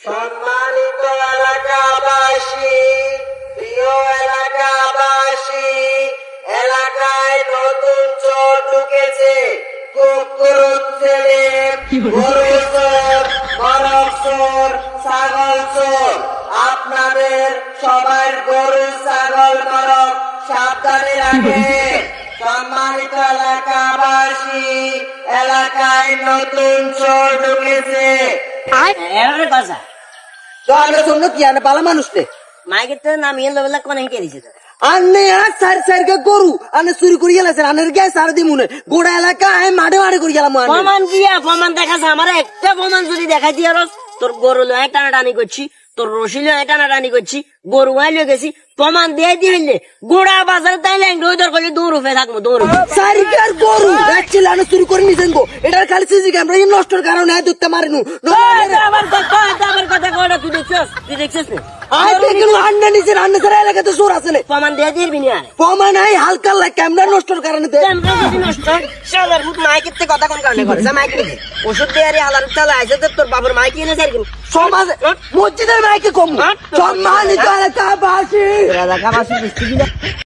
সম্মানিত এলাকাবাসী, প্রিয় এলাকাবাসী, এলাকায় নতুন চোর ঢুকেছে। কুকুর ছেলে, গরু চোর, বরফ চোর, ছাগল চোর। আপনাদের সবার গরু ছাগল বরফ সাবধানে রাখেন। সম্মানিত এলাকাবাসী, এলাকায় নতুন চোর ঢুকেছে। কথা তো আমরা শুনলো কি আনে পালা মানুষ রে মাইকে তো নামিয়ে লোবেলা কোন কেড়েছে আনে আর সার সারকে গরু আনে চুরি করে গেলেছেন আনের গ্যাস সার দি মনে গোড়া এলাকা মাঠে মাঠে করে গেলাম প্রমাণ দিয়া প্রমাণ দেখাছে আমার একটা প্রমাণ যদি দেখাই দিয়া তোর গরু লয় টানাটানি করছি, তোর রশি লয় টানাটানি করছি, গরু আইলে গেছি, প্রমাণ দিয়ে দিলে গোড়া বাজারে তাই ল্যাংডোর করে দৌড় উঠে থাকবো দৌড় সারিকার গরু একচেলে আনে চুরি করে নিছেন গো এটার খালি সিসি ক্যামেরা নষ্টর কারণে ধরতে মারেনু আবার কথা কটা তুই দেখছিস না আয় দেখুন আন্না নিছেন আন্না সারা এলাকাতে চোর আছে না প্রমাণ দিয়ে দিবি না প্রমাণ নাই হালকা ক্যামেরা নষ্টর কারণে নষ্ট সালার ভূত মাইকের থেকে কথা কোন কারণে করে মাইকে ওষুধ দিয়ে আরে হালার চালা আইসে তোর বাবার মাইকে এনে সাইকেল সমাজ মসজিদের মাইকে কম সম্মানিত এলাকাবাসী এলাকাবাসী